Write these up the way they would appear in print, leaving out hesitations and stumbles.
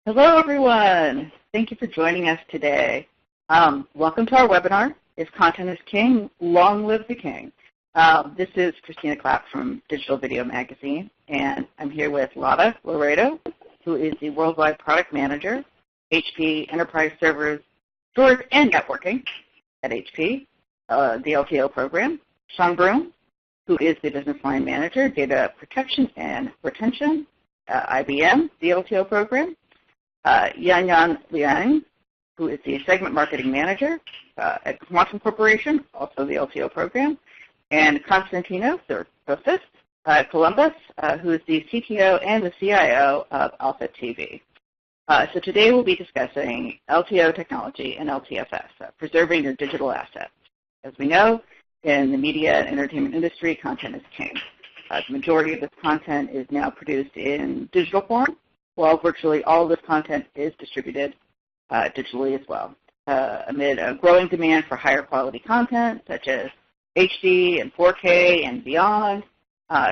Hello, everyone. Thank you for joining us today. Welcome to our webinar, If Content is King, Long Live the King. This is Christina Clapp from Digital Video Magazine, and I'm here with Lara Laredo, who is the Worldwide Product Manager, HP Enterprise Servers, Storage and Networking at HP, the LTO Program, Sean Broom, who is the Business Line Manager, Data Protection and Retention, IBM, the LTO Program, Yan Liang, who is the Segment Marketing Manager at Quantum Corporation, also the LTO Program, and Constantino Thorkostis at Columbus, who is the CTO and the CIO of Alpha TV. So today we'll be discussing LTO technology and LTFS, preserving your digital assets. As we know, in the media and entertainment industry, content is king. The majority of this content is now produced in digital form, while virtually all of this content is distributed digitally as well. Amid a growing demand for higher quality content, such as HD and 4K and beyond,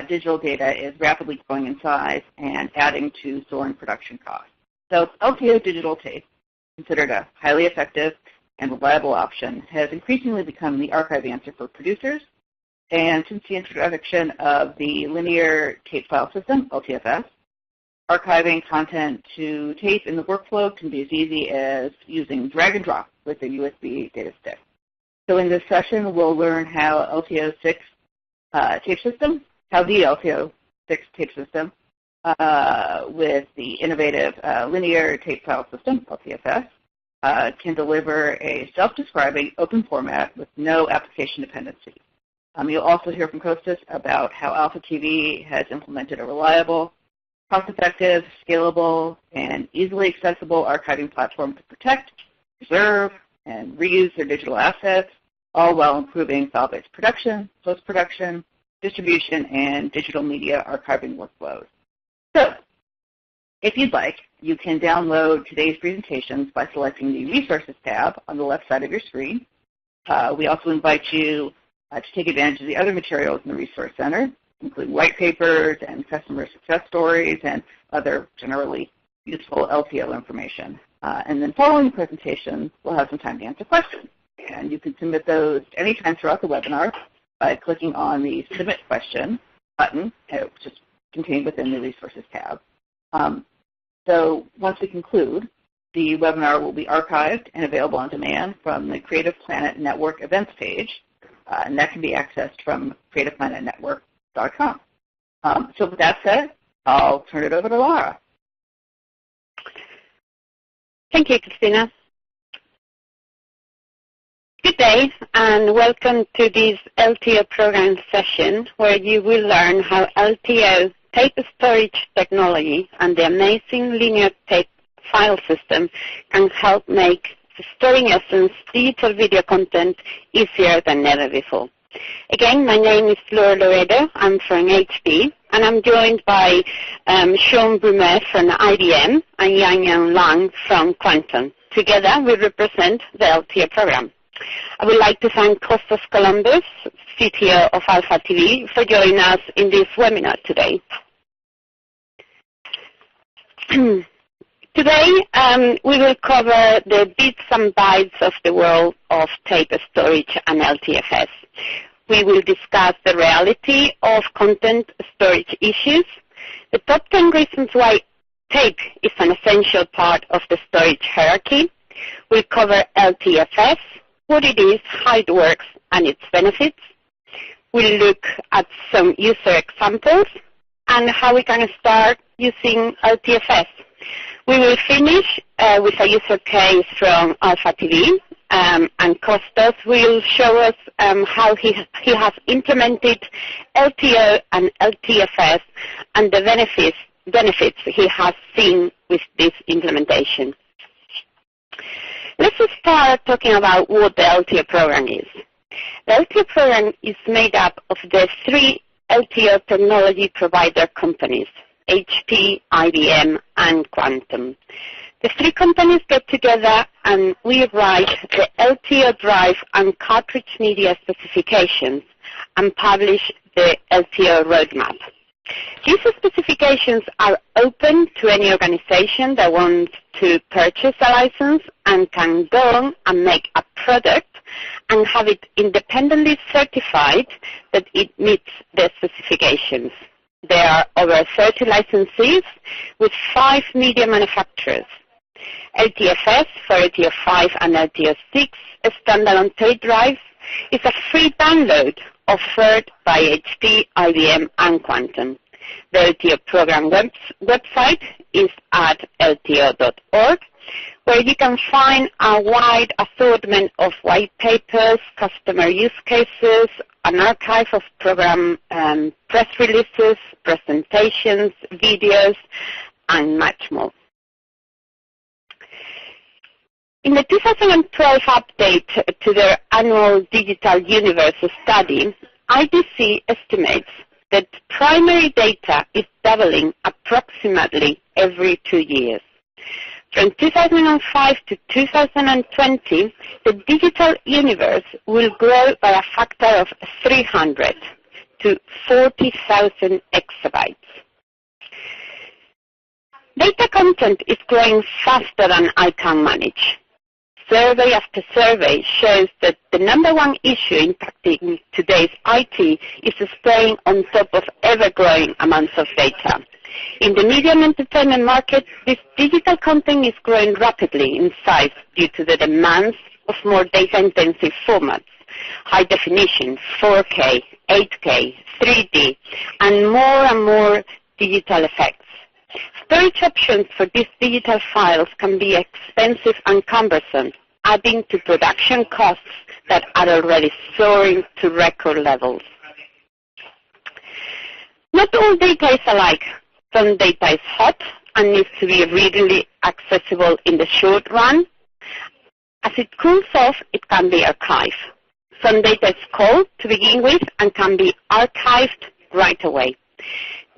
digital data is rapidly growing in size and adding to soaring production costs. So LTO digital tape, considered a highly effective and reliable option, has increasingly become the archive answer for producers. And since the introduction of the linear tape file system, LTFS, archiving content to tape in the workflow can be as easy as using drag and drop with a USB data stick. So in this session, we'll learn how the LTO 6 tape system, with the innovative linear tape file system, LTFS, can deliver a self-describing open format with no application dependency. You'll also hear from Kostas about how Alpha TV has implemented a reliable, cost-effective, scalable, and easily accessible archiving platform to protect, preserve, and reuse their digital assets, all while improving file-based production, post-production, distribution, and digital media archiving workflows. So, if you'd like, you can download today's presentations by selecting the Resources tab on the left side of your screen. We also invite you to take advantage of the other materials in the Resource Center, including white papers and customer success stories and other generally useful LTO information. And then following the presentation, we'll have some time to answer questions. And you can submit those anytime throughout the webinar by clicking on the Submit Question button, which is contained within the Resources tab. So once we conclude, the webinar will be archived and available on demand from the Creative Planet Network events page, and that can be accessed from creativeplanetnetwork.com. So with that said, I'll turn it over to Lara. Thank you, Christina. Good day, and welcome to this LTO program session, where you will learn how LTO tape storage technology and the amazing linear tape file system can help make storing essence digital video content easier than ever before. Again, my name is Lara Laredo. I'm from HP, and I'm joined by Sean Broom from IBM and Yan Liang from Quantum. Together, we represent the LTO program. I would like to thank Kostas Columbus, CTO of Alpha TV, for joining us in this webinar today. Today, we will cover the bits and bytes of the world of tape storage and LTFS. We will discuss the reality of content storage issues, the top 10 reasons why tape is an essential part of the storage hierarchy. We'll cover LTFS, what it is, how it works, and its benefits. We'll look at some user examples and how we can start using LTFS. We will finish with a user case from Alpha TV, and Kostas will show us how he has implemented LTO and LTFS and the benefits he has seen with this implementation. Let's start talking about what the LTO program is. The LTO program is made up of the three LTO technology provider companies, HP, IBM, and Quantum. The three companies get together and we write the LTO drive and cartridge media specifications and publish the LTO roadmap. These specifications are open to any organization that wants to purchase a license and can go on and make a product and have it independently certified that it meets the specifications. There are over 30 licensees with 5 media manufacturers. LTFS for LTO5 and LTO6 standalone tape drives is a free download offered by HP, IBM, and Quantum. The LTO Program website is at LTO.org, where you can find a wide assortment of white papers, customer use cases, an archive of program press releases, presentations, videos, and much more. In the 2012 update to their annual Digital Universe study, IDC estimates that primary data is doubling approximately every 2 years. From 2005 to 2020, the digital universe will grow by a factor of 300 to 40,000 exabytes. Data content is growing faster than I can manage. Survey after survey shows that the number one issue impacting today's IT is staying on top of ever-growing amounts of data. In the media and entertainment market, this digital content is growing rapidly in size due to the demands of more data-intensive formats, high definition, 4K, 8K, 3D, and more digital effects. Storage options for these digital files can be expensive and cumbersome, adding to production costs that are already soaring to record levels. Not all data is alike. Some data is hot and needs to be readily accessible in the short run. As it cools off, it can be archived. Some data is cold to begin with and can be archived right away.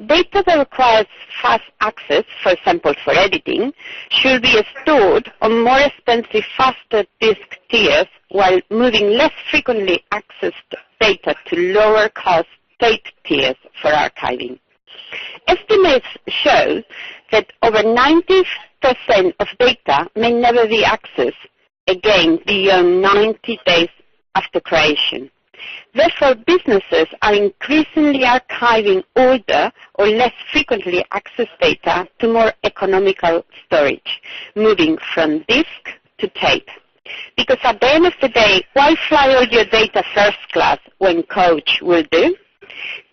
Data that requires fast access, for example for editing, should be stored on more expensive, faster disk tiers while moving less frequently accessed data to lower cost tape tiers for archiving. Estimates show that over 90% of data may never be accessed again beyond 90 days after creation. Therefore, businesses are increasingly archiving older or less frequently accessed data to more economical storage, moving from disk to tape. Because at the end of the day, why fly all your data first class when Coach will do?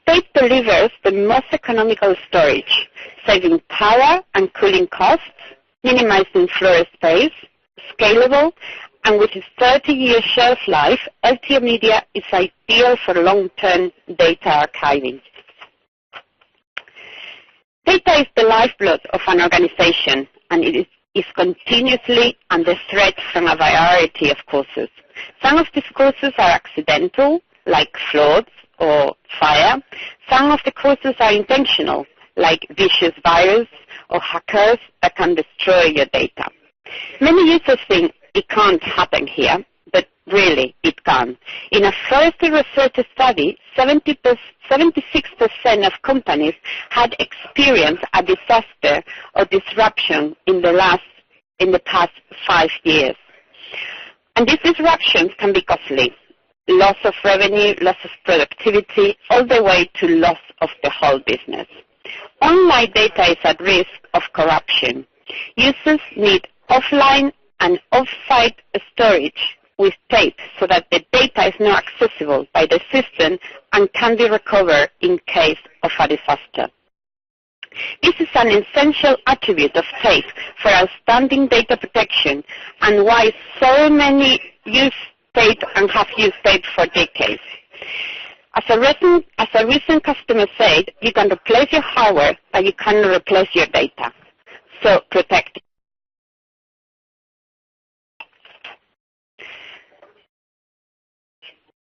Tape delivers the most economical storage, saving power and cooling costs, minimizing floor space, scalable, and with its 30-year shelf life, LTO Media is ideal for long-term data archiving. Data is the lifeblood of an organization, and it is continuously under threat from a variety of causes. Some of these causes are accidental, like floods or fire. Some of the causes are intentional, like vicious virus or hackers that can destroy your data. Many users think it can't happen here, but really it can. In a first research study, 76% of companies had experienced a disaster or disruption in the past 5 years. And these disruptions can be costly. Loss of revenue, loss of productivity, all the way to loss of the whole business. Online data is at risk of corruption. Users need offline and off-site storage with tape so that the data is not accessible by the system and can be recovered in case of a disaster. This is an essential attribute of tape for outstanding data protection and why so many use tape and have used tape for decades. As a recent customer said, you can replace your hardware, but you cannot replace your data. So protect it.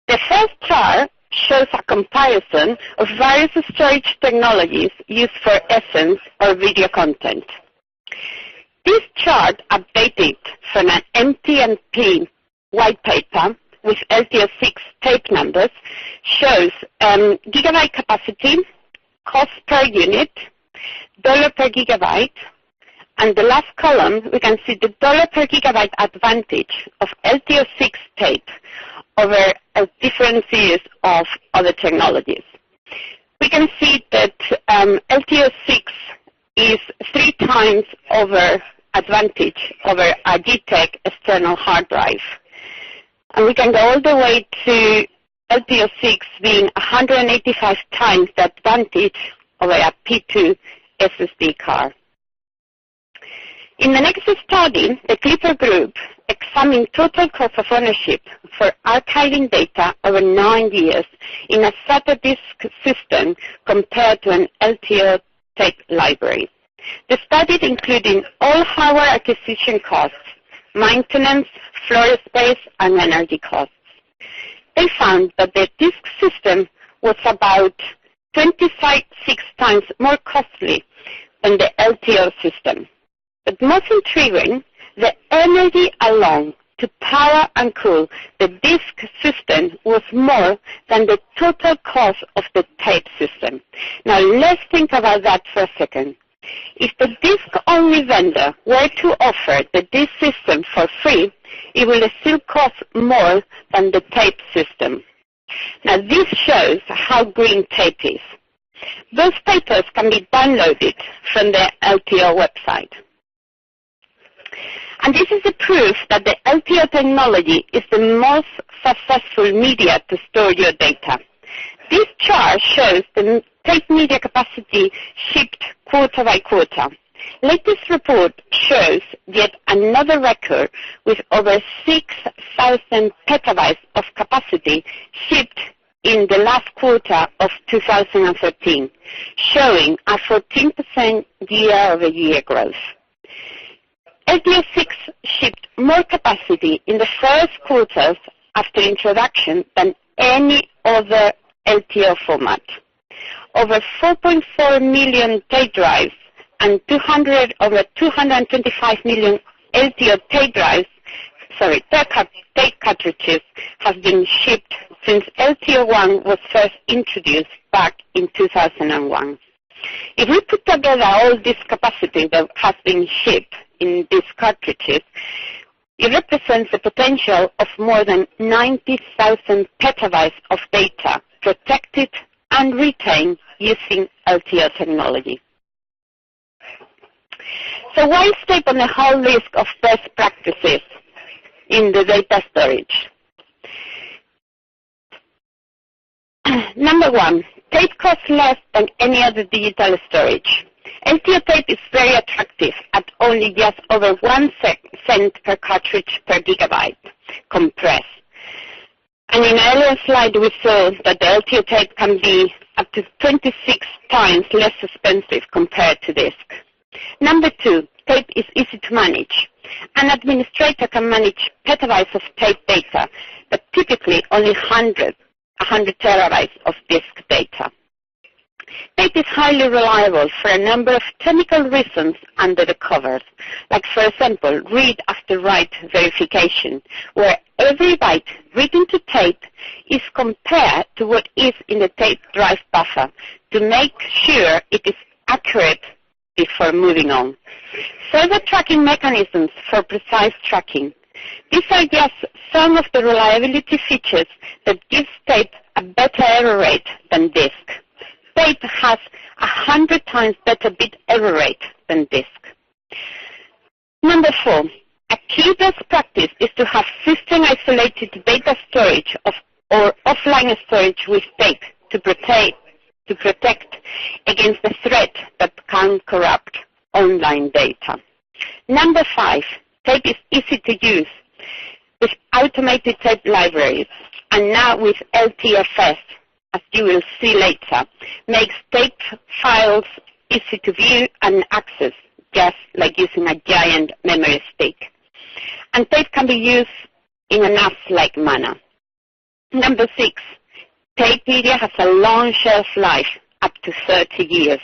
The first chart shows a comparison of various storage technologies used for essence or video content. This chart, updated from an MT&P white paper with LTO6 tape numbers, shows gigabyte capacity, cost per unit, dollar per gigabyte, and the last column, we can see the dollar per gigabyte advantage of LTO6 tape over a different series of other technologies. We can see that LTO6 is 3 times over advantage over a G-Tech external hard drive. And we can go all the way to LTO6 being 185 times the advantage over a P2 SSD card. In the next study, the Clipper Group examined total cost of ownership for archiving data over 9 years in a SATA disk system compared to an LTO tape library. The study included all hardware acquisition costs, maintenance, floor space, and energy costs. They found that the disk system was about 26 times more costly than the LTO system. But most intriguing, the energy alone to power and cool the disk system was more than the total cost of the tape system. Now let's think about that for a second. If the disk-only vendor were to offer the disk system for free, it will still cost more than the tape system. Now this shows how green tape is. Those papers can be downloaded from the LTO website. And this is the proof that the LTO technology is the most successful media to store your data. This chart shows the tape media capacity shipped quarter by quarter. Latest report shows yet another record with over 6,000 petabytes of capacity shipped in the last quarter of 2013, showing a 14% year-over-year growth. LTO6 shipped more capacity in the first quarters after introduction than any other LTO format. Over 4.4 million tape drives and over 225 million LTO tape cartridges have been shipped since LTO1 was first introduced back in 2001. If we put together all this capacity that has been shipped in these cartridges, it represents the potential of more than 90,000 petabytes of data protected and retained using LTO technology. So why is tape on the whole list of best practices in the data storage? Number 1, tape costs less than any other digital storage. LTO tape is very attractive at only just over 1 cent per cartridge per gigabyte compressed. And in an earlier slide we saw that the LTO tape can be up to 26 times less expensive compared to disk. Number 2, tape is easy to manage. An administrator can manage petabytes of tape data, but typically only 100 terabytes of disk data. Tape is highly reliable for a number of technical reasons under the covers, like for example, read after write verification, where every byte written to tape is compared to what is in the tape drive buffer to make sure it is accurate before moving on. Further tracking mechanisms for precise tracking. These are just some of the reliability features that gives tape a better error rate than disk. Tape has 100 times better bit error rate than disk. Number 4, a key best practice is to have system-isolated data storage or offline storage with tape to protect against the threat that can corrupt online data. Number 5, tape is easy to use with automated tape libraries, and now with LTFS, as you will see later, makes tape files easy to view and access, just like using a giant memory stick. And tape can be used in a NAS-like manner. Number 6, tape media has a long shelf life, up to 30 years.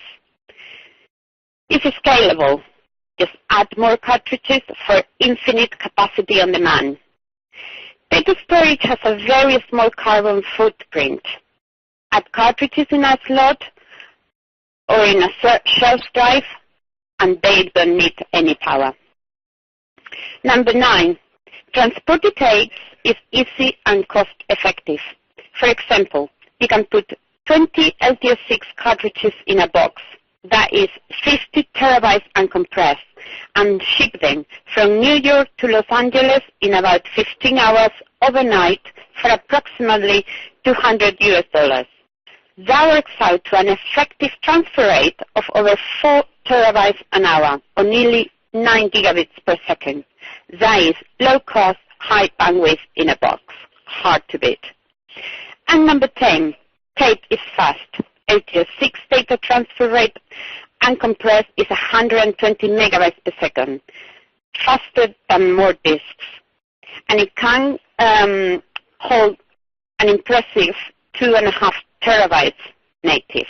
It's scalable. Just add more cartridges for infinite capacity on demand. Data storage has a very small carbon footprint. Add cartridges in a slot, or in a shelf drive, and they don't need any power. Number 9, transported tapes is easy and cost-effective. For example, you can put 20 LTO6 cartridges in a box, that is 50 terabytes uncompressed, and ship them from New York to Los Angeles in about 15 hours overnight for approximately $200 US. That works out to an effective transfer rate of over 4 terabytes an hour, or nearly 9 gigabits per second. That is low cost, high bandwidth in a box. Hard to beat. And number 10, tape is fast. LTO6 data transfer rate uncompressed is 120 megabytes per second, faster than more disks. And it can hold an impressive 2.5 terabytes native.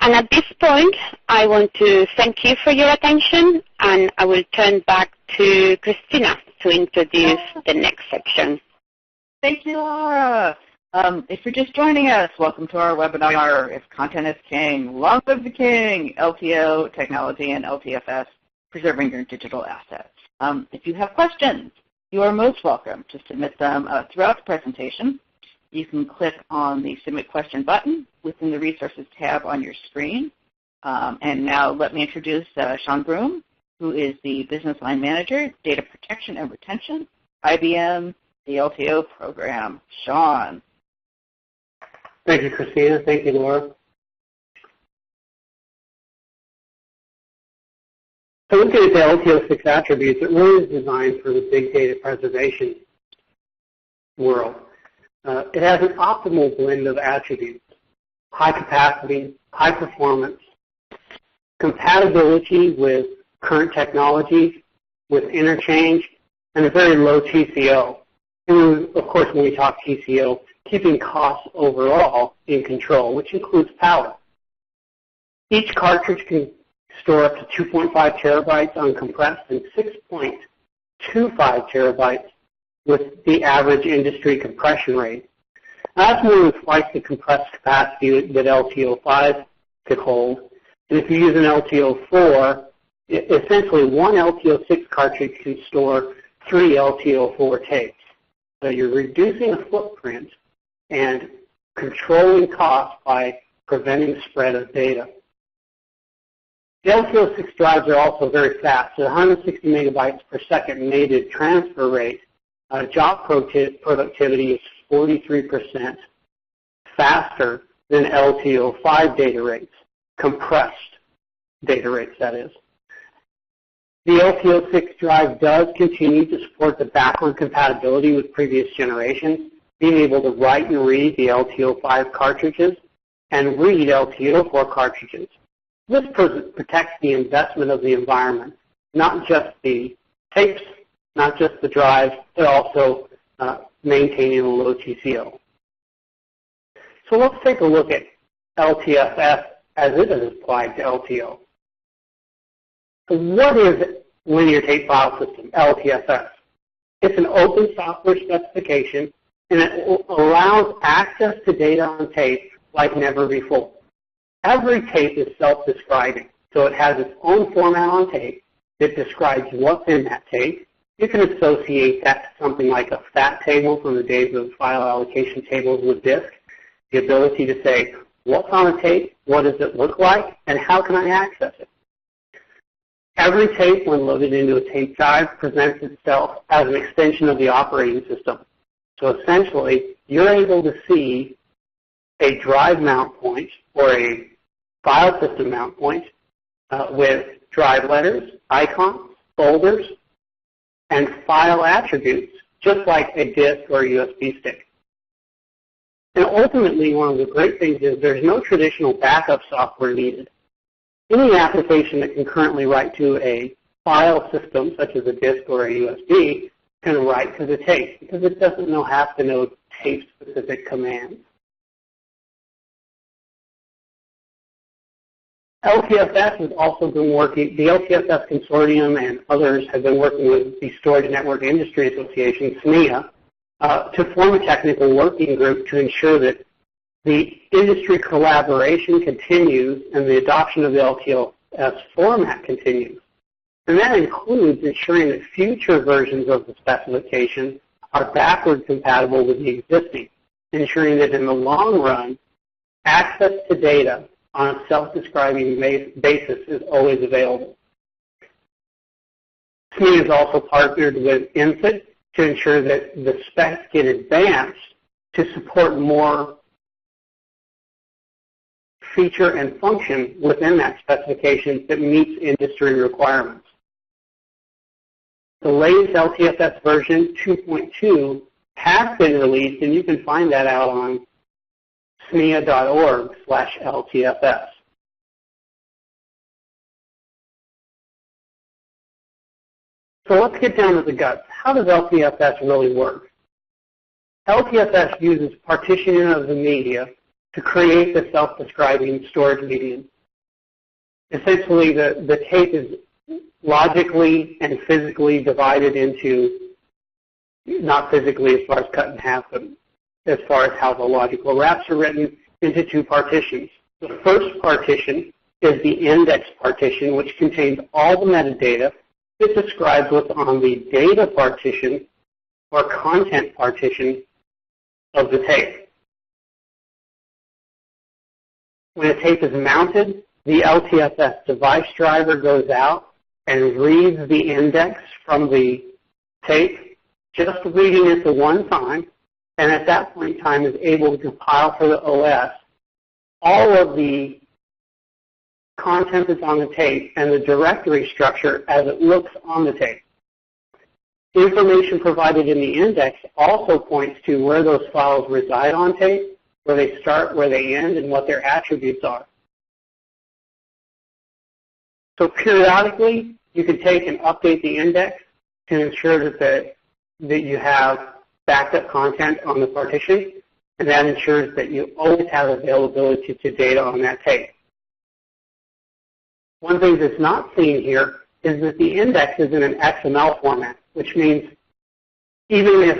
And at this point, I want to thank you for your attention, and I will turn back to Christina to introduce the next section. Thank you, Laura. If you're just joining us, welcome to our webinar, If Content is King, Long Live the King, LTO Technology and LTFS, Preserving Your Digital Assets. If you have questions, you are most welcome to submit them throughout the presentation. You can click on the Submit Question button within the Resources tab on your screen. And now let me introduce Sean Broom, who is the Business Line Manager, Data Protection and Retention, IBM, the LTO Program. Sean. Thank you, Christina. Thank you, Laura. So looking at the LTO6 attributes, it really is designed for the big data preservation world. It has an optimal blend of attributes: high capacity, high performance, compatibility with current technologies, with interchange, and a very low TCO. And of course, when we talk TCO, keeping costs overall in control, which includes power. Each cartridge can store up to 2.5 terabytes uncompressed and 6.25 terabytes with the average industry compression rate. That's more than twice the compressed capacity that LTO5 could hold. And if you use an LTO4, essentially one LTO6 cartridge can store 3 LTO4 tapes. So you're reducing the footprint and controlling costs by preventing spread of data. The LTO6 drives are also very fast. At 160 megabytes per second native transfer rate, job productivity is 43% faster than LTO5 data rates, compressed data rates, that is. The LTO6 drive does continue to support the backward compatibility with previous generations, being able to write and read the LTO5 cartridges and read LTO4 cartridges. This protects the investment of the environment, not just the tapes, not just the drives, but also maintaining a low TCO. So let's take a look at LTFS as it is applied to LTO. So what is Linear Tape File System, LTFS? It's an open software specification, and it allows access to data on tape like never before. Every tape is self-describing, so it has its own format on tape that describes what's in that tape. You can associate that to something like a FAT table from the days of file allocation tables with disk, the ability to say, what's on a tape, what does it look like, and how can I access it? Every tape, when loaded into a tape drive, presents itself as an extension of the operating system. So essentially, you're able to see a drive mount point or a file system mount point with drive letters, icons, folders, and file attributes, just like a disk or a USB stick. And ultimately, one of the great things is there's no traditional backup software needed. Any application that can currently write to a file system, such as a disk or a USB, can write to the tape because it doesn't have to know tape-specific commands. LTFS has also been working, the LTFS Consortium and others have been working with the Storage Network Industry Association, SNIA, to form a technical working group to ensure that the industry collaboration continues and the adoption of the LTFS format continues. And that includes ensuring that future versions of the specification are backward compatible with the existing, ensuring that in the long run, access to data on a self-describing basis is always available. SME has also partnered with INSID to ensure that the specs get advanced to support more feature and function within that specification that meets industry requirements. The latest LTFS version 2.2 has been released, and you can find that out on smea.org/LTFS. So let's get down to the guts. How does LTFS really work? LTFS uses partitioning of the media to create the self-describing storage medium. Essentially, the tape is logically and physically divided into, not physically as far as cut in half, but as far as how the logical wraps are written, into two partitions. The first partition is the index partition, which contains all the metadata. It describes what's on the data partition or content partition of the tape. When a tape is mounted, the LTFS device driver goes out and reads the index from the tape, just reading it the one time, and at that point in time is able to compile for the OS all of the content that's on the tape and the directory structure as it looks on the tape. Information provided in the index also points to where those files reside on tape, where they start, where they end, and what their attributes are. So periodically, you can take and update the index to ensure that you have backed up content on the partition, and that ensures that you always have availability to data on that tape. One thing that's not seen here is that the index is in an XML format, which means even if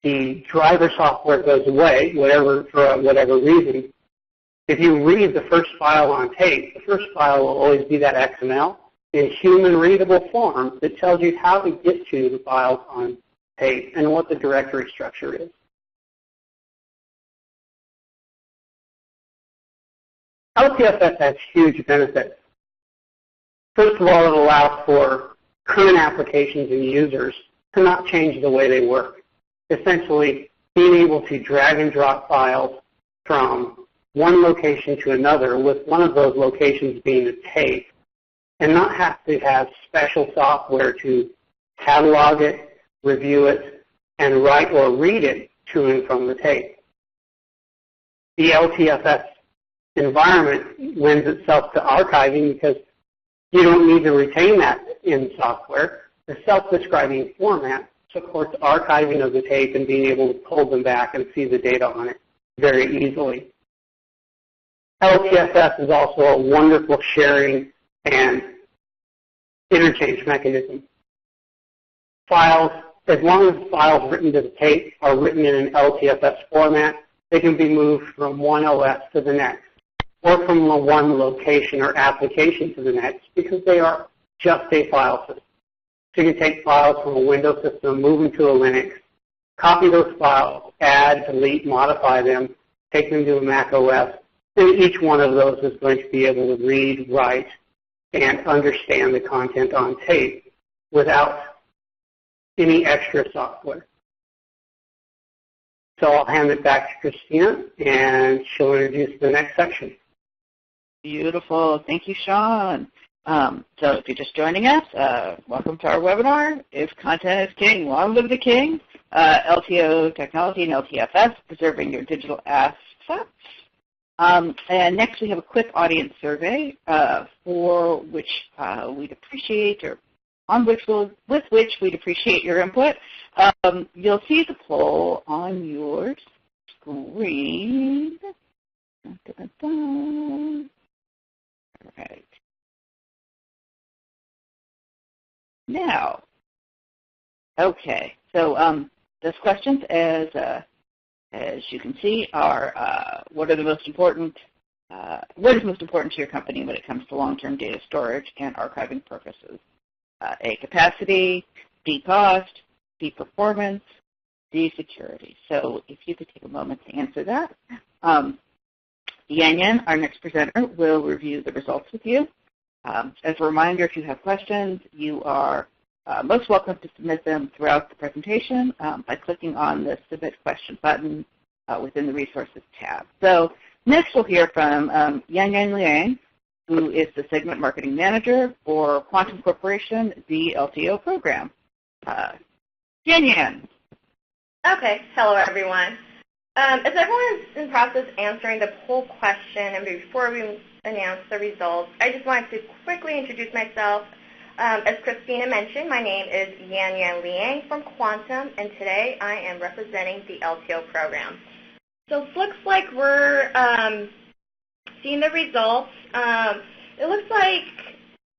the driver software goes away, for whatever reason, if you read the first file on tape, the first file will always be that XML in human-readable form that tells you how to get to the files on tape and what the directory structure is. LTFS has huge benefits. First of all, it allows for current applications and users to not change the way they work. Essentially, being able to drag and drop files from one location to another, with one of those locations being a tape, and not have to have special software to catalog it, review it, and write or read it to and from the tape. The LTFS environment lends itself to archiving because you don't need to retain that in software. The self-describing format supports archiving of the tape and being able to pull them back and see the data on it very easily. LTFS is also a wonderful sharing and interchange mechanism. Files, as long as files written to the tape are written in an LTFS format, they can be moved from one OS to the next, or from one location or application to the next, because they are just a file system. So you can take files from a Windows system, move them to a Linux, copy those files, add, delete, modify them, take them to a Mac OS, and each one of those is going to be able to read, write, and understand the content on tape without any extra software. So I'll hand it back to Christina, and she'll introduce the next section. Beautiful. Thank you, Sean. So if you're just joining us, welcome to our webinar. If content is king, long live the king. LTO technology and LTFS, preserving your digital assets. And next we have a quick audience survey for which we'd appreciate, or with which we'd appreciate your input. You'll see the poll on your screen. All right. Now, okay, so those questions, as as you can see, are what is most important to your company when it comes to long-term data storage and archiving purposes. A, capacity, B, cost, C, performance, D, security. So if you could take a moment to answer that. Yan Yan, our next presenter, will review the results with you. As a reminder, if you have questions, you are most welcome to submit them throughout the presentation by clicking on the Submit Question button within the Resources tab. So next we'll hear from Yan Yan Liang, who is the Segment Marketing Manager for Quantum Corporation, the LTO program. Yan Yan. Okay, hello everyone. As everyone's in process answering the poll question and before we announce the results, I just wanted to quickly introduce myself. As Christina mentioned, my name is Yan Yan Liang from Quantum, and today I am representing the LTO program. So it looks like we're seeing the results. It looks like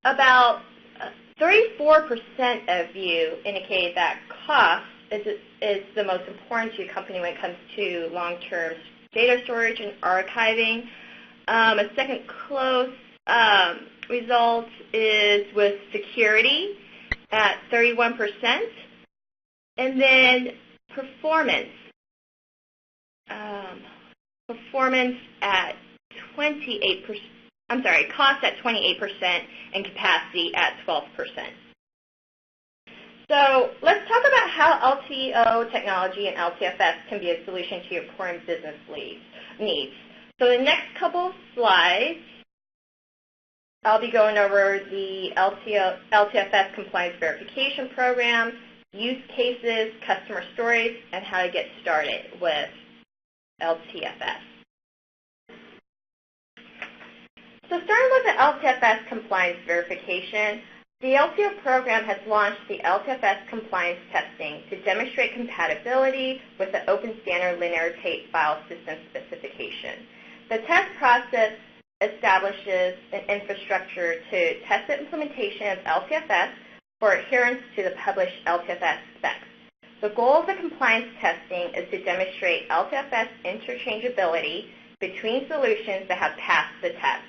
about 34% of you indicated that cost is the most important to your company when it comes to long-term data storage and archiving. A second close result is with security at 31%, and then performance at 28%. I'm sorry, cost at 28% and capacity at 12%. So let's talk about how LTO technology and LTFS can be a solution to your important business needs. So the next couple of slides, I'll be going over the LTFS compliance verification program, use cases, customer stories, and how to get started with LTFS. So starting with the LTFS compliance verification, the LTO program has launched the LTFS compliance testing to demonstrate compatibility with the Open Standard Linear Tape File System specification. The test process establishes an infrastructure to test the implementation of LTFS for adherence to the published LTFS specs. The goal of the compliance testing is to demonstrate LTFS interchangeability between solutions that have passed the test.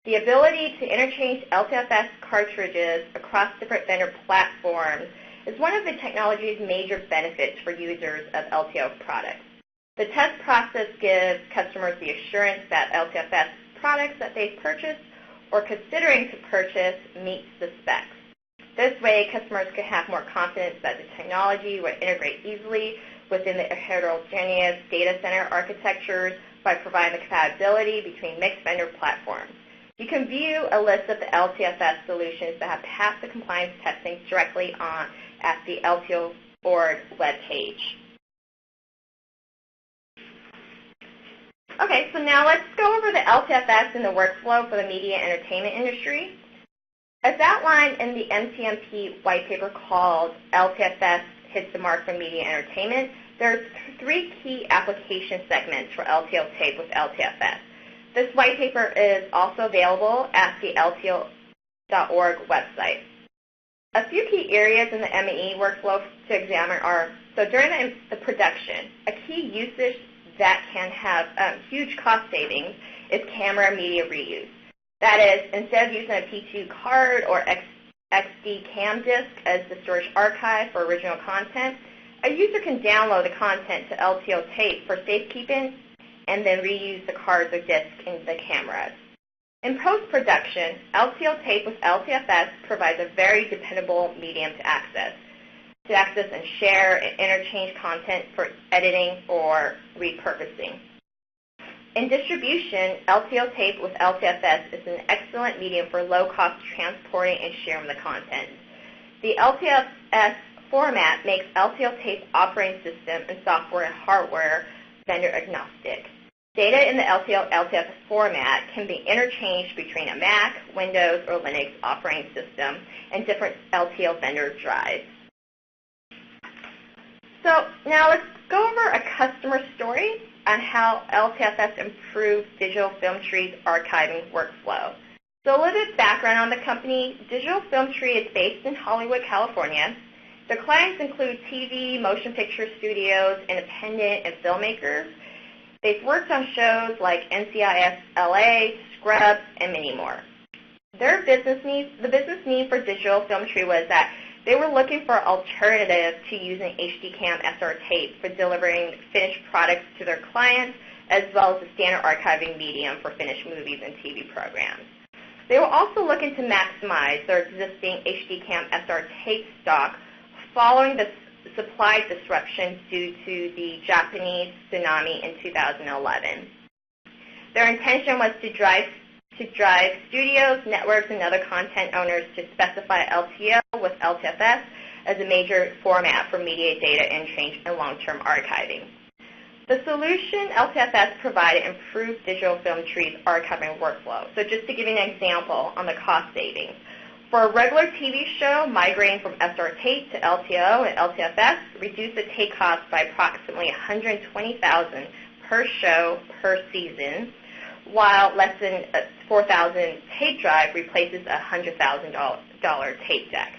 The ability to interchange LTFS cartridges across different vendor platforms is one of the technology's major benefits for users of LTO products. The test process gives customers the assurance that LTFS products that they've purchased or considering to purchase meets the specs. This way, customers can have more confidence that the technology will integrate easily within the heterogeneous data center architectures by providing the compatibility between mixed vendor platforms. You can view a list of the LTFS solutions that have passed the compliance testing directly at the LTO board webpage. Okay, so now let's go over the LTFS and the workflow for the media and entertainment industry. As outlined in the MCMP white paper called LTFS Hits the Mark for Media and Entertainment, there are three key application segments for LTO tape with LTFS. This white paper is also available at the LTO.org website. A few key areas in the M&E workflow to examine are, so during the production, a key usage that can have huge cost savings is camera media reuse. That is, instead of using a P2 card or XD cam disk as the storage archive for original content, a user can download the content to LTO tape for safekeeping and then reuse the cards or disks in the cameras. In post-production, LTO tape with LTFS provides a very dependable medium to access and share and interchange content for editing or repurposing. In distribution, LTO tape with LTFS is an excellent medium for low-cost transporting and sharing the content. The LTFS format makes LTO tape operating system and software and hardware vendor agnostic. Data in the LTFS format can be interchanged between a Mac, Windows, or Linux operating system and different LTO vendor drives. So now let's go over a customer story on how LTFS improves Digital Film Tree's archiving workflow. So a little bit of background on the company. Digital Film Tree is based in Hollywood, California. The clients include TV, motion picture studios, independent, and filmmakers. They've worked on shows like NCIS LA, Scrubs, and many more. The business need for digital filmmetry was that they were looking for an alternative to using HDCam SR tape for delivering finished products to their clients, as well as the standard archiving medium for finished movies and TV programs. They were also looking to maximize their existing HDCam SR tape stock following the supply disruptions due to the Japanese tsunami in 2011. Their intention was to drive studios, networks, and other content owners to specify LTO with LTFS as a major format for media data entry and long-term archiving. The solution LTFS provided improved digital filmmetry's archiving workflow. So just to give you an example on the cost savings. For a regular TV show, migrating from SR tape to LTO and LTFS reduced the tape cost by approximately $120,000 per show per season, while less than a 4,000 tape drive replaces a $100,000 tape deck.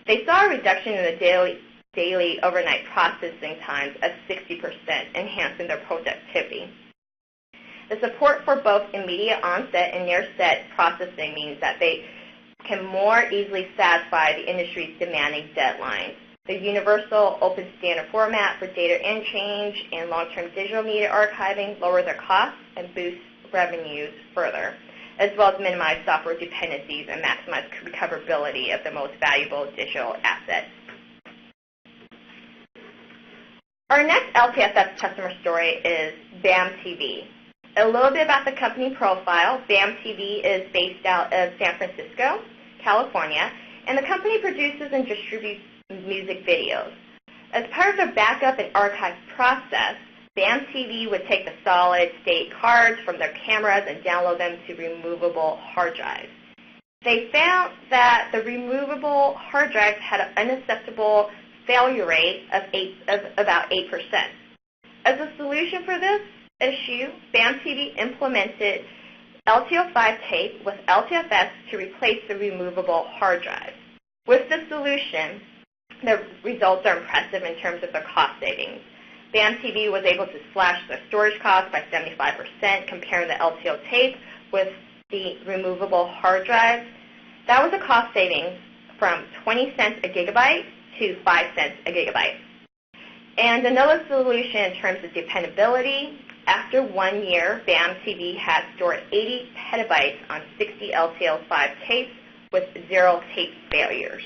They saw a reduction in the daily overnight processing times of 60%, enhancing their productivity. The support for both immediate onset and near-set processing means that they can more easily satisfy the industry's demanding deadlines. The universal open standard format for data interchange and long-term digital media archiving lower their costs and boost revenues further, as well as minimize software dependencies and maximize recoverability of the most valuable digital assets. Our next LTFS customer story is BAM TV. A little bit about the company profile. BAM TV is based out of San Francisco, California, and the company produces and distributes music videos. As part of the backup and archive process, BAM TV would take the solid-state cards from their cameras and download them to removable hard drives. They found that the removable hard drives had an unacceptable failure rate of about 8%. As a solution for this issue, BAM TV implemented LTO5 tape with LTFS to replace the removable hard drive. With this solution, the results are impressive in terms of the cost savings. BAM TV was able to slash their storage costs by 75%, comparing the LTO tape with the removable hard drive. That was a cost savings from 20 cents a gigabyte to 5 cents a gigabyte. And another solution in terms of dependability, after 1 year, BAM TV had stored 80 petabytes on 60 LTO5 tapes with 0 tape failures.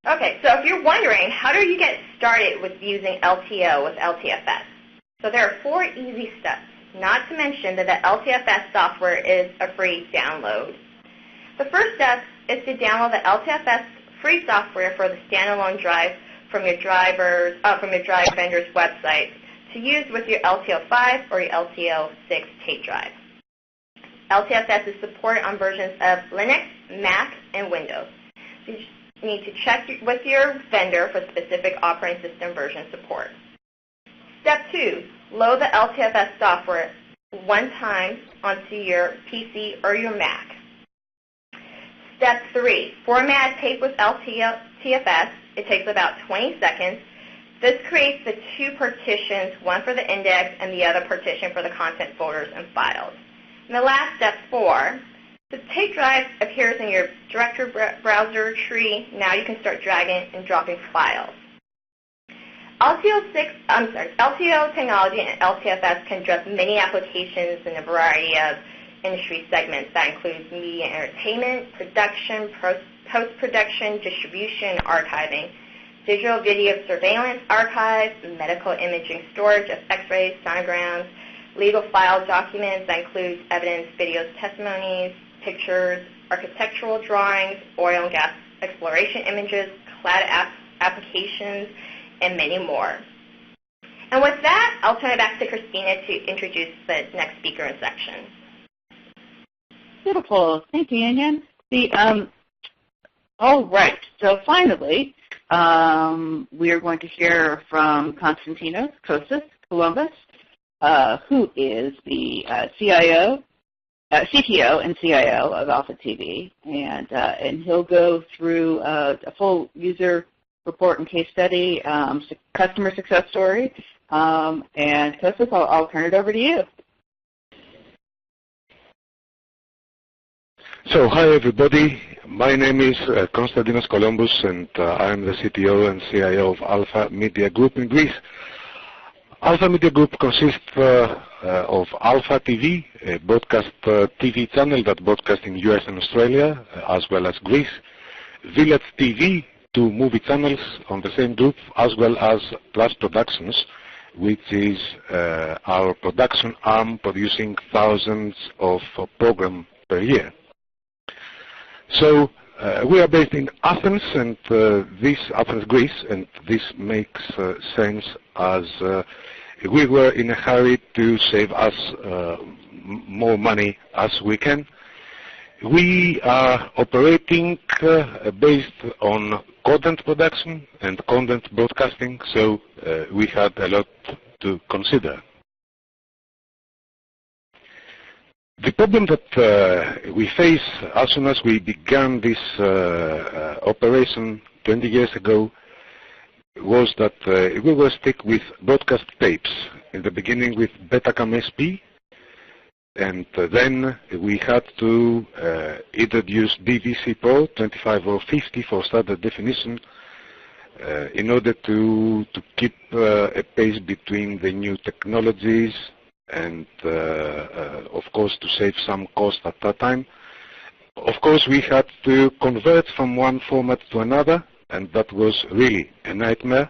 Okay, so if you're wondering, how do you get started with using LTO with LTFS? So there are 4 easy steps, not to mention that the LTFS software is a free download. The first step is to download the LTFS free software for the standalone drive from your drive vendor's website to use with your LTO5 or your LTO6 tape drive. LTFS is supported on versions of Linux, Mac, and Windows. So you need to check with your vendor for specific operating system version support. Step 2, load the LTFS software one time onto your PC or your Mac. Step 3, format tape with LTFS. It takes about 20 seconds. This creates the 2 partitions, one for the index and the other partition for the content folders and files. And the last step 4, the tape drive appears in your directory browser tree. Now you can start dragging and dropping files. LTO technology and LTFS can address many applications in a variety of industry segments. That includes media entertainment, production, post-production, distribution, and archiving, digital video surveillance archives, medical imaging storage of x-rays, sonograms, legal file documents that includes evidence, videos, testimonies, pictures, architectural drawings, oil and gas exploration images, cloud applications, and many more. And with that, I'll turn it back to Christina to introduce the next speaker and section. Beautiful. Thank you, Yan. All right. So finally, we are going to hear from Konstantinos Kostas Columbus, who is the CIO CTO and CIO of Alpha TV, and he'll go through a full user report and case study, customer success story, and Kostas, I'll turn it over to you. So, hi everybody. My name is Konstantinos Kolombous, and I'm the CTO and CIO of Alpha Media Group in Greece. Alpha Media Group consists of Alpha TV, a broadcast TV channel that broadcasts in US and Australia, as well as Greece. Village TV, 2 movie channels on the same group, as well as Plus Productions, which is our production arm producing thousands of programs per year. So we are based in Athens, and Athens, Greece, and this makes sense as we were in a hurry to save us more money as we can. We are operating based on content production and content broadcasting, so we had a lot to consider. The problem that we face as soon as we began this operation 20 years ago was that we were stuck with broadcast tapes, in the beginning with Betacam SP, and then we had to either use DVC Pro 25 or 50 for standard definition in order to keep a pace between the new technologies and of course to save some cost at that time. Of course we had to convert from one format to another, and that was really a nightmare,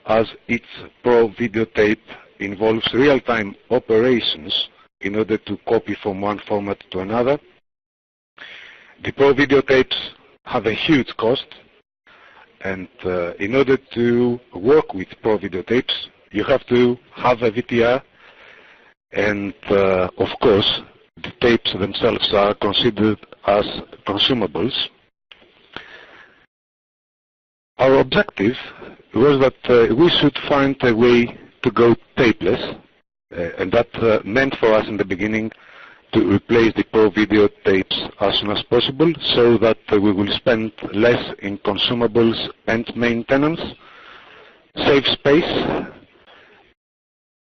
as each Pro videotape involves real-time operations in order to copy from one format to another. The Pro videotapes have a huge cost, and in order to work with Pro videotapes you have to have a VTR, and of course the tapes themselves are considered as consumables. Our objective was that we should find a way to go tapeless, and that meant for us in the beginning to replace the Pro videotapes as soon as possible, so that we will spend less in consumables and maintenance, save space,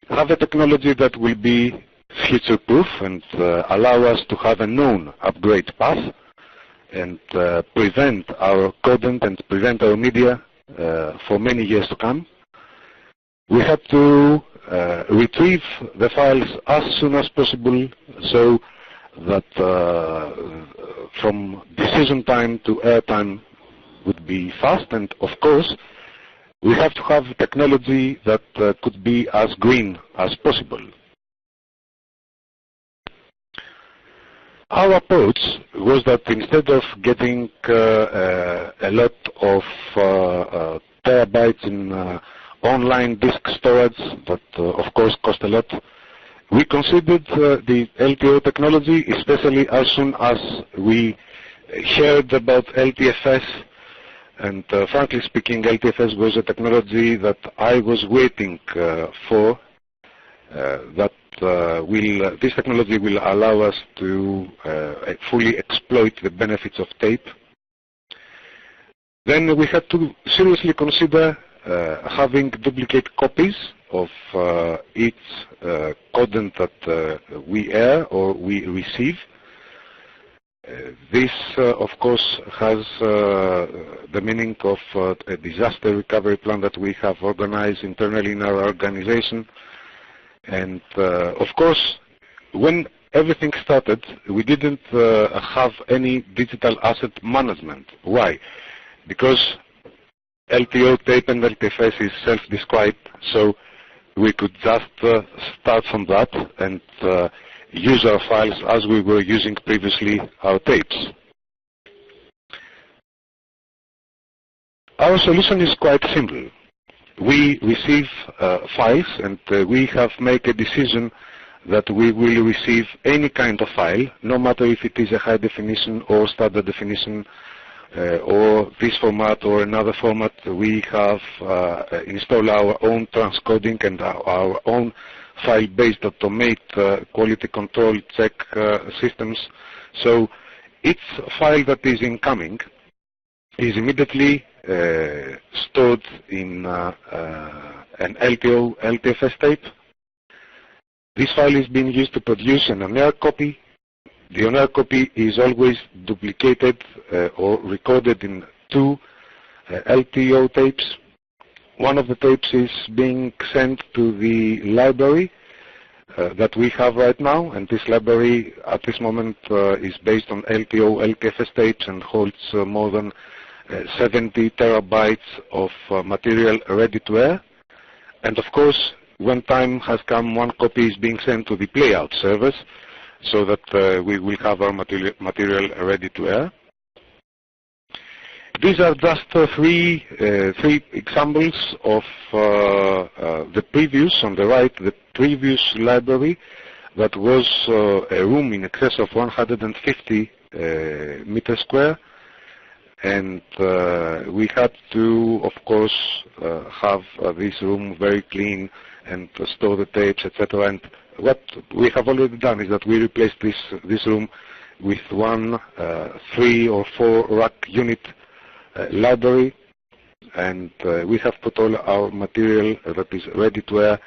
have a technology that will be future-proof and allow us to have a known upgrade path, and prevent our content and prevent our media for many years to come. We had to retrieve the files as soon as possible, so that from decision time to air time would be fast, and of course we have to have technology that could be as green as possible. Our approach was that instead of getting a lot of terabytes in online disk storage that of course cost a lot, we considered the LTO technology, especially as soon as we heard about LTFS. And frankly speaking, LTFS was a technology that I was waiting for, this technology will allow us to fully exploit the benefits of tape. Then we had to seriously consider having duplicate copies of each content that we air or we receive. This, of course, has the meaning of a disaster recovery plan that we have organized internally in our organization. And, of course, when everything started, we didn't have any digital asset management. Why? Because LTO tape and LTFS is self-described, so we could just start from that and use our files as we were using previously our tapes. Our solution is quite simple. We receive files, and we have made a decision that we will receive any kind of file, no matter if it is a high definition or standard definition, or this format or another format. We have installed our own transcoding and our own file-based automate quality control check systems. So each file that is incoming is immediately stored in an LTO LTFS tape. This file is being used to produce an on-air copy. The on-air copy is always duplicated or recorded in two LTO tapes. One of the tapes is being sent to the library that we have right now, and this library at this moment is based on LTO LTFS tapes and holds more than 70 terabytes of material ready to air. And of course, when time has come, one copy is being sent to the playout servers so that we will have our material ready to air. These are just three examples of the previous, on the right, the previous library that was a room in excess of 150 meters square. And we had to, of course, have this room very clean and store the tapes, etc. And what we have already done is that we replaced this room with one 3 or 4 rack unit library, and we have put all our material that is ready to air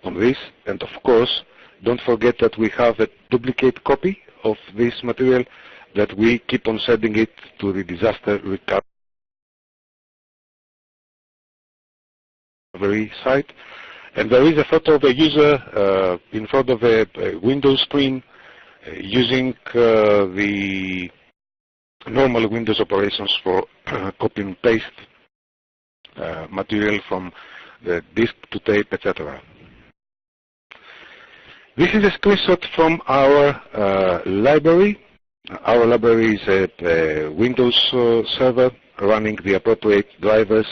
on this. And of course, don't forget that we have a duplicate copy of this material that we keep on sending it to the disaster recovery site. And there is a photo of a user in front of a Windows screen using the normal Windows operations for copy and paste material from the disk to tape, etc. This is a screenshot from our library. Our library is a Windows server running the appropriate drivers.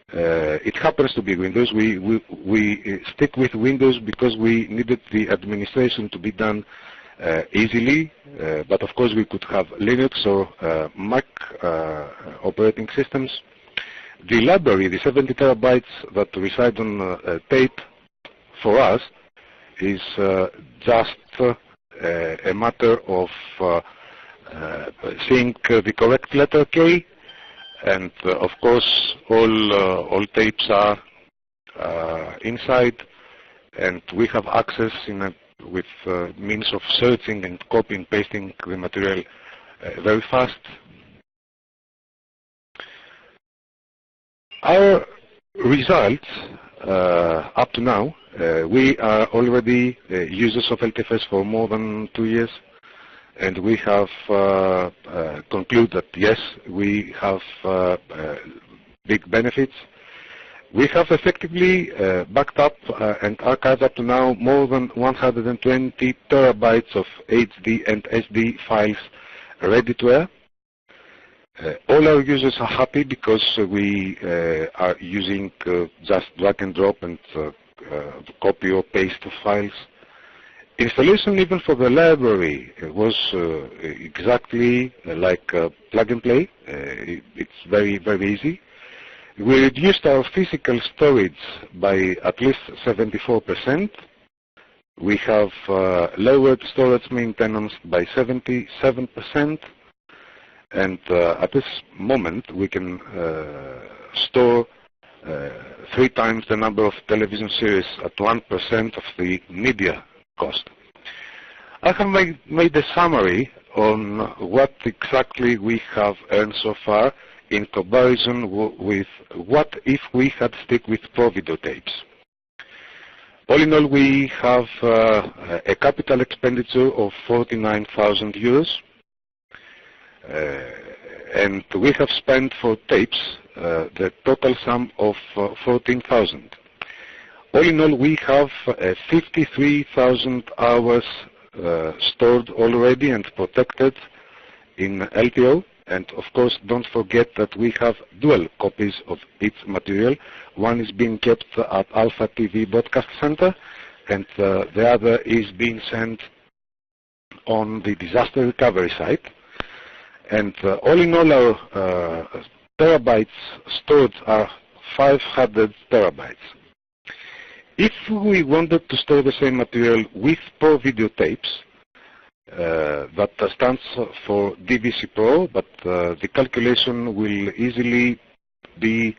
It happens to be Windows. We stick with Windows because we needed the administration to be done easily, but of course we could have Linux or Mac operating systems. The library, the 70 terabytes that reside on tape for us, is just a matter of seeing the correct letter K, and of course all tapes are inside, and we have access with means of searching and copying and pasting the material very fast. Our results up to now, we are already users of LTFS for more than 2 years, and we have concluded that yes, we have big benefits. We have effectively backed up and archived up to now more than 120 terabytes of HD and SD files ready to air. All our users are happy because we are using just drag and drop and copy or paste files. Installation even for the library was exactly like plug and play. It's very, very easy. We reduced our physical storage by at least 74%. We have lowered storage maintenance by 77%. And at this moment, we can store 3 times the number of television series at 1% of the media cost. I have made a summary on what exactly we have earned so far in comparison with what if we had stick with Pro videotapes. All in all, we have a capital expenditure of 49,000 euros. And we have spent for tapes the total sum of 14,000. All in all, we have 53,000 hours stored already and protected in LTO. And of course, don't forget that we have dual copies of each material. One is being kept at Alpha TV Broadcast Center, and the other is being sent on the disaster recovery site. And all in all, our terabytes stored are 500 terabytes. If we wanted to store the same material with Pro videotapes, that stands for DVC Pro, but the calculation will easily be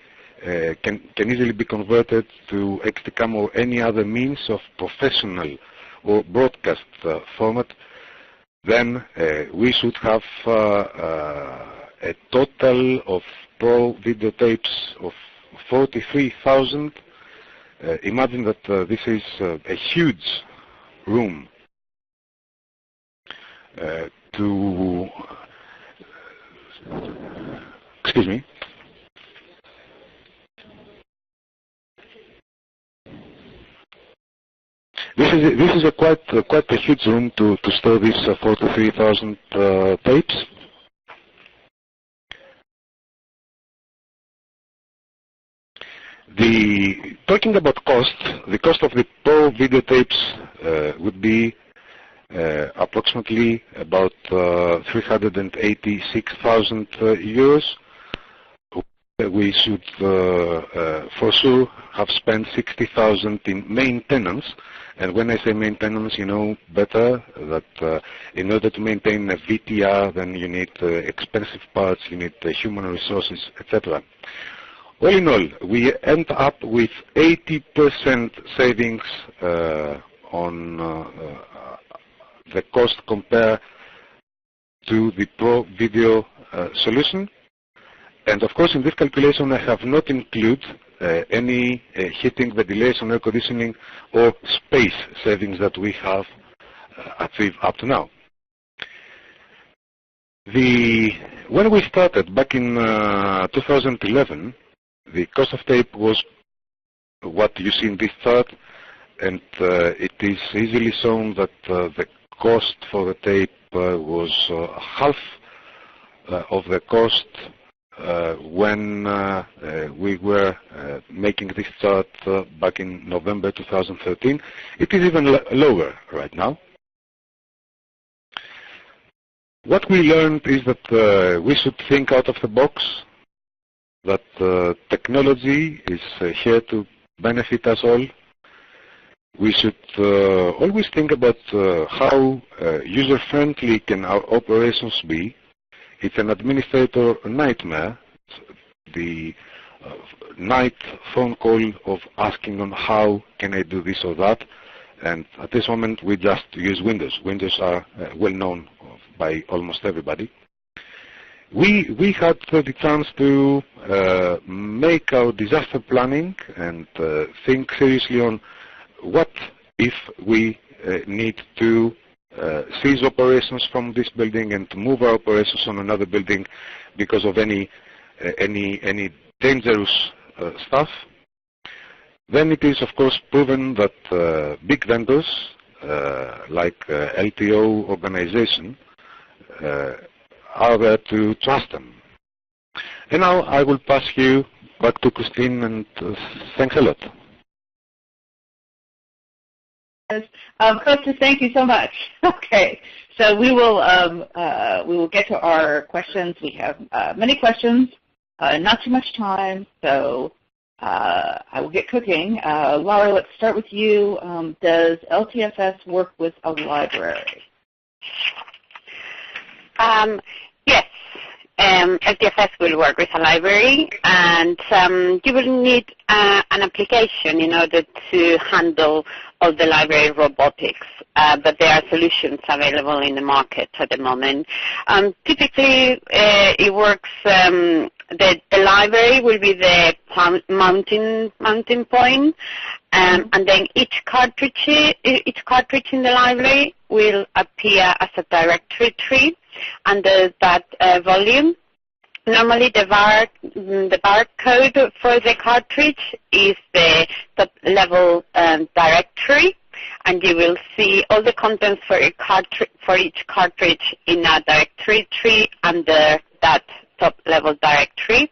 can easily be converted to XTCAM or any other means of professional or broadcast format. Then we should have a total of Pro videotapes of 43,000. Imagine that this is a huge room excuse me. This is a quite a huge room to store these 43,000 tapes. Talking about cost, the cost of the Pro videotapes would be approximately about 386,000 euros. We should for sure have spent 60,000 in maintenance. And when I say maintenance, you know better that in order to maintain a VTR, then you need expensive parts, you need human resources, etc. All in all, we end up with 80% savings on the cost compared to the Pro Video solution. And of course, in this calculation, I have not included any heating, ventilation, air conditioning, or space savings that we have achieved up to now. When we started back in 2011, the cost of tape was what you see in this chart, and it is easily shown that the cost for the tape was half of the cost when we were making this chart back in November 2013. It is even lower right now. What we learned is that we should think out of the box, that technology is here to benefit us all. We should always think about how user-friendly can our operations be. It's an administrator nightmare, the night phone call of asking on how can I do this or that, and at this moment we just use Windows. Windows are well known by almost everybody. We had the chance to make our disaster planning and think seriously on what if we need to cease operations from this building and to move our operations on another building because of any dangerous stuff. Then it is of course proven that big vendors like LTO organization are there to trust them. And now I will pass you back to Christine, and thanks a lot. Costa, thank you so much. Okay, so we will get to our questions. We have many questions, not too much time, so I will get cooking. Laura, let's start with you. Does LTFS work with a library? Yes. LTFS will work with a library, and you will need an application in order to handle all the library robotics, but there are solutions available in the market at the moment. Typically, it works, the library will be the mounting point, and then each cartridge in the library will appear as a directory tree under that volume. Normally the barcode for the cartridge is the top level directory, and you will see all the contents for each cartridge in a directory tree under that top level directory.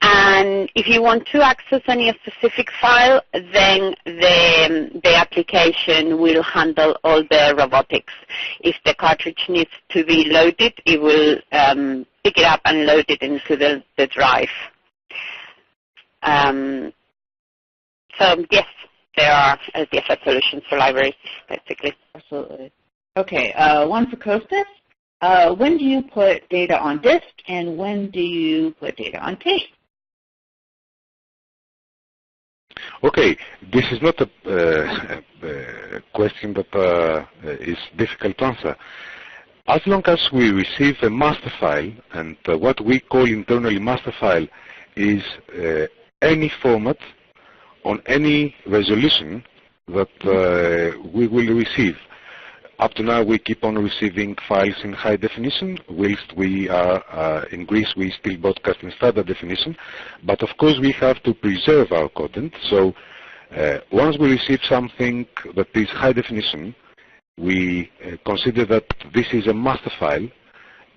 And if you want to access any specific file, then the application will handle all the robotics. If the cartridge needs to be loaded, it will pick it up and load it into the drive. So yes, there are LTFS solutions for libraries, basically. Absolutely. Okay, one for Kostas. When do you put data on disk, and when do you put data on tape? Okay, this is not a question that is difficult to answer. As long as we receive a master file, and what we call internally master file is any format on any resolution that we will receive. Up to now, we keep on receiving files in high definition, whilst we are in Greece, we still broadcast in standard definition. But of course, we have to preserve our content. So once we receive something that is high definition, we consider that this is a master file,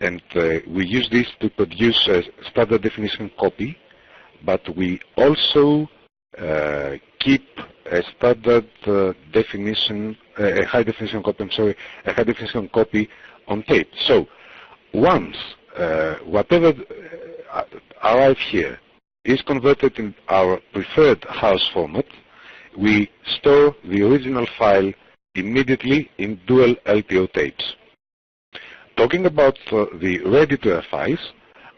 and we use this to produce a standard definition copy. But we also keep a standard definition, a high definition copy on tape. So once whatever arrives here is converted in our preferred house format, we store the original file immediately in dual LTO tapes. Talking about the ready-to-air files,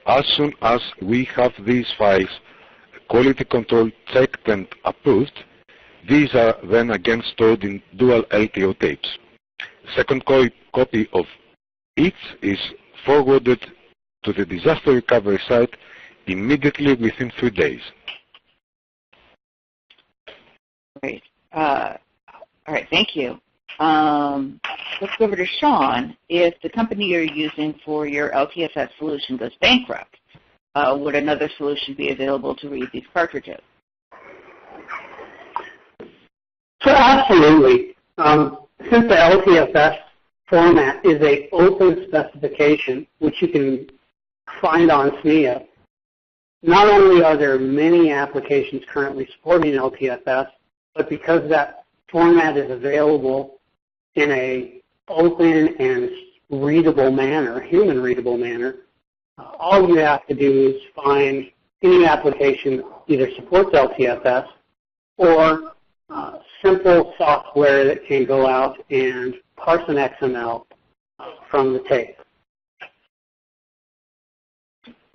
as soon as we have these files quality control checked and approved, these are then again stored in dual LTO tapes. Second copy of each is forwarded to the disaster recovery site immediately within 3 days. Great. All right, thank you. Let's go over to Sean. If the company you're using for your LTFS solution goes bankrupt, would another solution be available to read these cartridges? So absolutely. Since the LTFS format is an open specification, which you can find on SMEA, not only are there many applications currently supporting LTFS, but because that format is available in an open and readable manner, human readable manner, all you have to do is find any application either supports LTFS or simple software that can go out and parse an XML from the tape.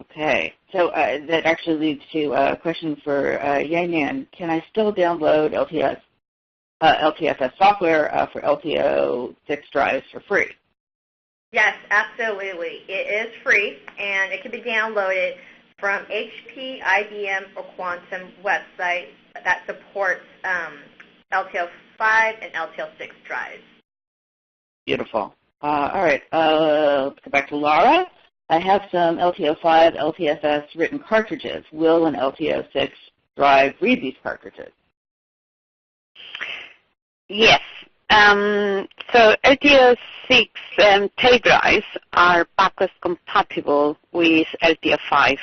Okay, so that actually leads to a question for Yan. Can I still download LTFS software for LTO 6 drives for free? Yes, absolutely. It is free, and it can be downloaded from HP, IBM, or Quantum websites that supports LTO 5 and LTO 6 drives. Beautiful. All right, let's go back to Laura. I have some LTO 5 LTFS written cartridges. Will an LTO 6 drive read these cartridges? Yes. So LTO 6 tape drives are backwards compatible with LTO 5.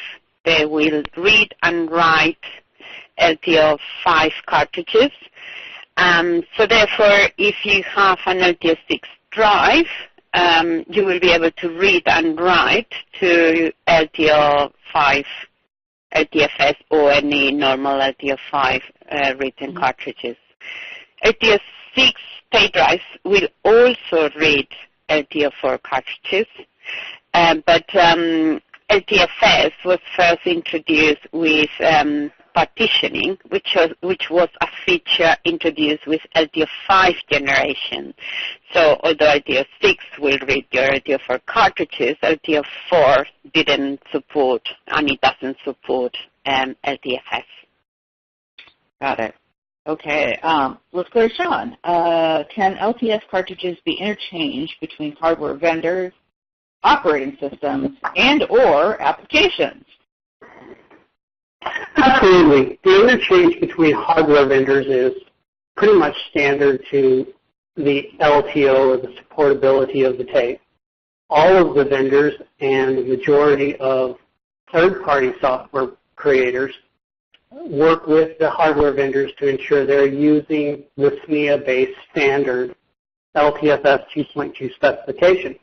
They will read and write LTO 5 cartridges. So therefore, if you have an LTO 6 drive, you will be able to read and write to LTO 5 LTFS or any normal LTO 5 written cartridges. LTO 6 tape drives will also read LTO 4 cartridges, but LTFS was first introduced with partitioning, which was a feature introduced with LTO 5 generation. So although LTO 6 will read your LTO 4 cartridges, LTO 4 didn't support, and it doesn't support LTFS. Got it. Okay, let's go to Sean. Can LTS cartridges be interchanged between hardware vendors, operating systems, and or applications? Absolutely. The interchange between hardware vendors is pretty much standard to the LTO or the supportability of the tape. All of the vendors and the majority of third-party software creators work with the hardware vendors to ensure they're using the SMEA-based standard LTFS 2.2 specification.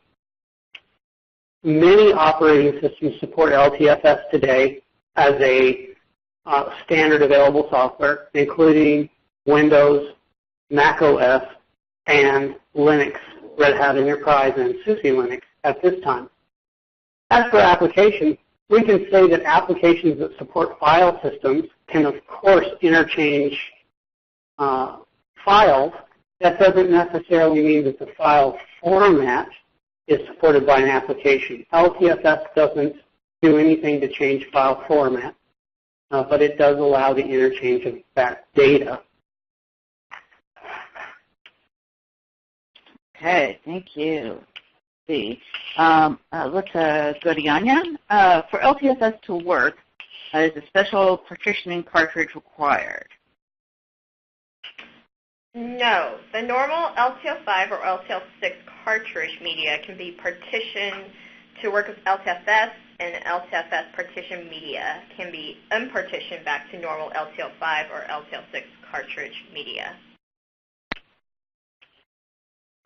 Many operating systems support LTFS today as a standard available software, including Windows, Mac OS, and Linux, Red Hat Enterprise, and SUSE Linux at this time. As for applications, we can say that applications that support file systems can, of course, interchange files. That doesn't necessarily mean that the file format is supported by an application. LTFS doesn't do anything to change file format, but it does allow the interchange of that data. Okay, thank you. Let's go to Yanya. For LTFS to work, is a special partitioning cartridge required? No. The normal LTO5 or LTO6 cartridge media can be partitioned to work with LTFS, and LTFS partition media can be unpartitioned back to normal LTO5 or LTO6 cartridge media.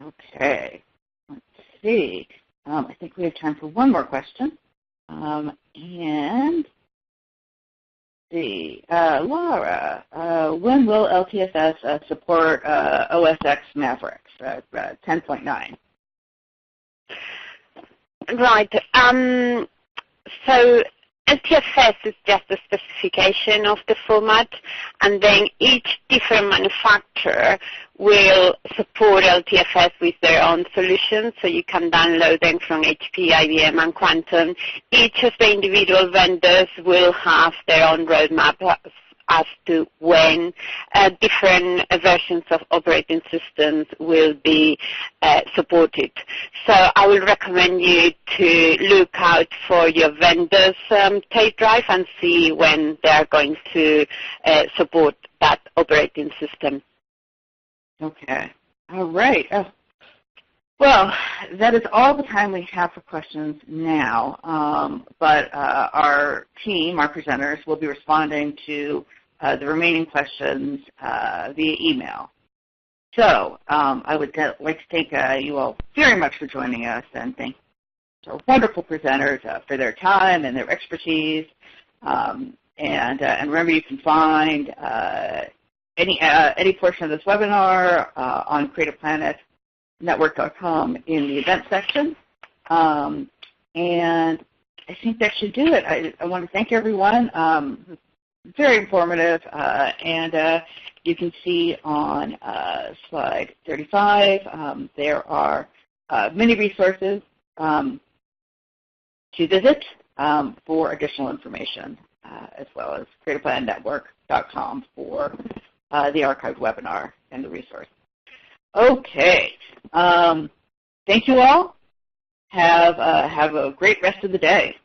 Okay. Let's see. I think we have time for one more question. And Laura, when will LTFS support OS X Mavericks 10.9? Right. So LTFS is just a specification of the format, and then each different manufacturer will support LTFS with their own solutions, so you can download them from HP, IBM, and Quantum. Each of the individual vendors will have their own roadmap as to when different versions of operating systems will be supported. So I will recommend you to look out for your vendor's tape drive and see when they are going to support that operating system. Okay. All right. Well, that is all the time we have for questions now, but our team, our presenters, will be responding to the remaining questions via email. So I would like to thank you all very much for joining us, and thank our wonderful presenters for their time and their expertise. And remember, you can find any portion of this webinar on CreativePlanetNetwork.com in the event section. And I think that should do it. I want to thank everyone. Very informative. And you can see on slide 35, there are many resources to visit for additional information, as well as CreativePlanetNetwork.com for the archived webinar and the resource. Okay. Thank you all. Have a great rest of the day.